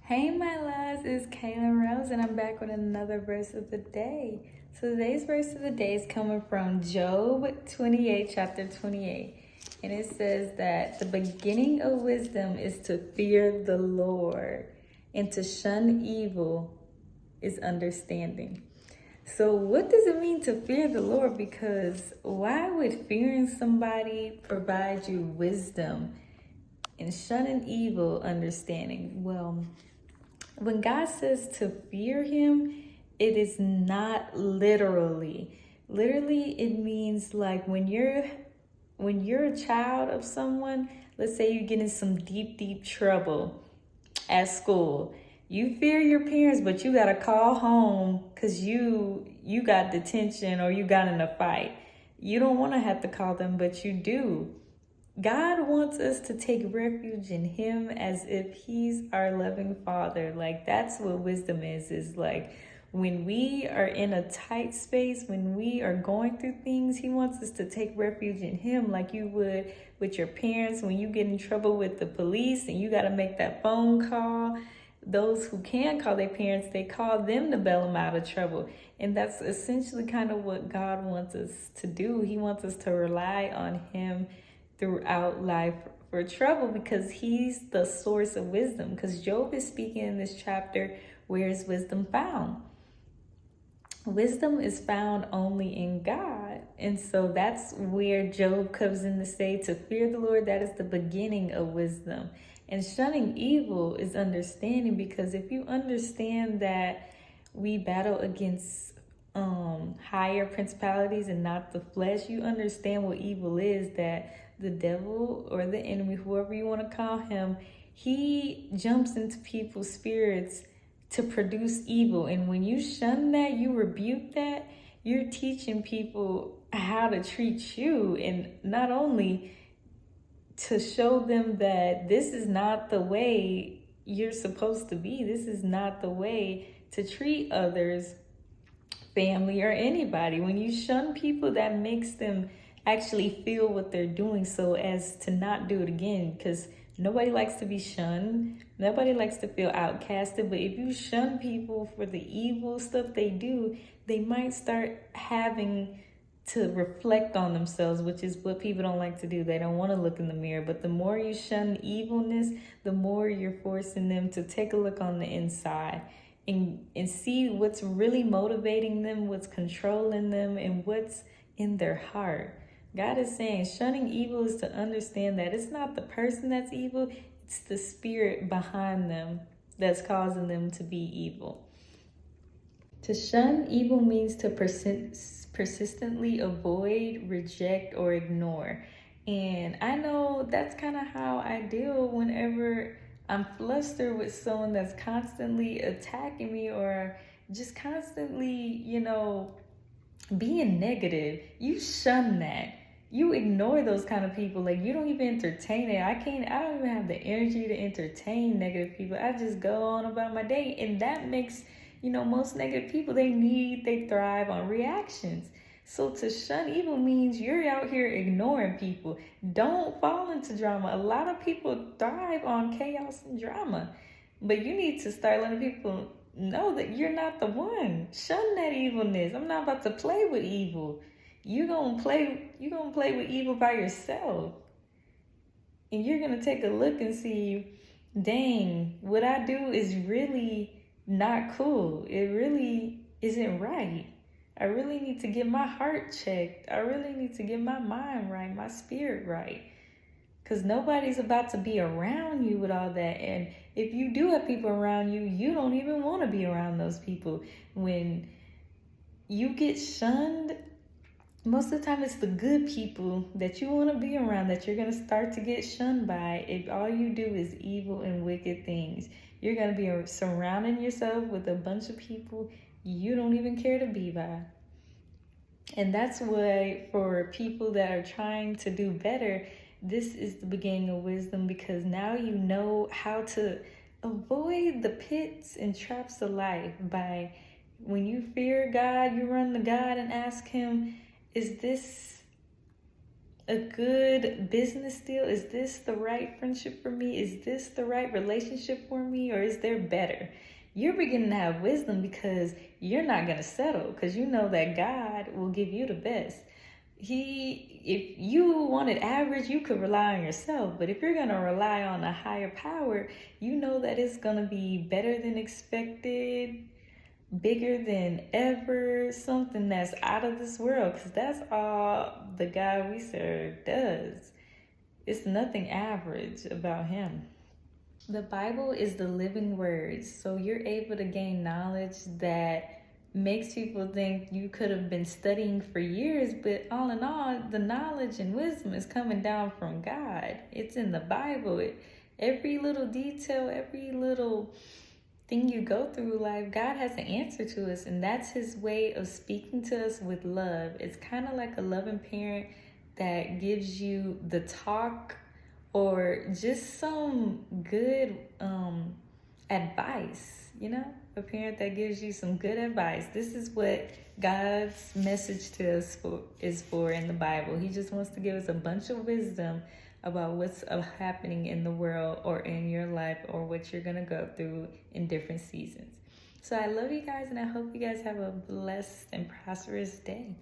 Hey, my loves, it's Kayla Rose, and I'm back with another verse of the day. So today's verse of the day is coming from Job 28, chapter 28. And it says that the beginning of wisdom is to fear the Lord, and to shun evil is understanding. So what does it mean to fear the Lord? Because why would fearing somebody provide you wisdom and shunning evil understanding? Well, when God says to fear him, it is not literally. Literally, it means like when you're a child of someone, let's say you get in some deep trouble at school. You fear your parents, but you gotta call home because you got detention or you got in a fight. You don't want to have to call them, but you do. God wants us to take refuge in him as if he's our loving father. Like, that's what wisdom is like when we are in a tight space, when we are going through things, he wants us to take refuge in him like you would with your parents when you get in trouble with the police and you got to make that phone call. Those who can call their parents, they call them to bail them out of trouble. And that's essentially kind of what God wants us to do. He wants us to rely on him throughout life for trouble because he's the source of wisdom. Because Job is speaking in this chapter, where is wisdom found? Wisdom is found only in God. And so that's where Job comes in to say to fear the Lord, that is the beginning of wisdom. And shunning evil is understanding, because if you understand that we battle against higher principalities and not the flesh, you understand what evil is, that the devil or the enemy, whoever you want to call him, he jumps into people's spirits to produce evil. And when you shun that, you rebuke that, you're teaching people how to treat you, and not only to show them that this is not the way you're supposed to be, this is not the way to treat others, family, or anybody. When you shun people, that makes them actually feel what they're doing so as to not do it again, because nobody likes to be shunned. Nobody likes to feel outcasted. But if you shun people for the evil stuff they do, they might start having to reflect on themselves, which is what people don't like to do. They don't want to look in the mirror. But the more you shun evilness, the more you're forcing them to take a look on the inside and see what's really motivating them, what's controlling them, and what's in their heart. God is saying shunning evil is to understand that it's not the person that's evil, it's the spirit behind them that's causing them to be evil. To shun evil means to persistently avoid, reject, or ignore. And I know that's kind of how I deal whenever I'm flustered with someone that's constantly attacking me or just constantly, being negative. You shun that. You ignore those kind of people. Like, you don't even entertain it. I don't even have the energy to entertain negative people. I just go on about my day. And that makes, most negative people, they thrive on reactions. So to shun evil means you're out here ignoring people. Don't fall into drama. A lot of people thrive on chaos and drama. But you need to start letting people know that you're not the one. Shun that evilness. I'm not about to play with evil. You gonna play with evil by yourself. And you're gonna take a look and see, dang, what I do is really not cool. It really isn't right. I really need to get my heart checked. I really need to get my mind right, my spirit right. Because nobody's about to be around you with all that. And if you do have people around you, you don't even want to be around those people. When you get shunned, most of the time it's the good people that you want to be around that you're going to start to get shunned by if all you do is evil and wicked things. You're going to be surrounding yourself with a bunch of people you don't even care to be by. And that's why for people that are trying to do better, this is the beginning of wisdom, because now you know how to avoid the pits and traps of life. By when you fear God, you run to God and ask him, is this a good business deal? Is this the right friendship for me? Is this the right relationship for me? Or is there better? You're beginning to have wisdom because you're not going to settle, because you know that God will give you the best. If you wanted average, you could rely on yourself. But if you're going to rely on a higher power, you know that it's going to be better than expected, bigger than ever, something that's out of this world, because that's all the God we serve does. It's nothing average about him. The Bible is the living word, so you're able to gain knowledge that makes people think you could have been studying for years, but all in all, the knowledge and wisdom is coming down from God. It's in the Bible. Every little detail, every little thing you go through life, God has an answer to us, and that's his way of speaking to us with love. It's kind of like a loving parent that gives you the talk or just some good advice, a parent that gives you some good advice. This is what God's message to us is for in the Bible. He just wants to give us a bunch of wisdom about what's happening in the world or in your life or what you're going to go through in different seasons. So I love you guys, and I hope you guys have a blessed and prosperous day.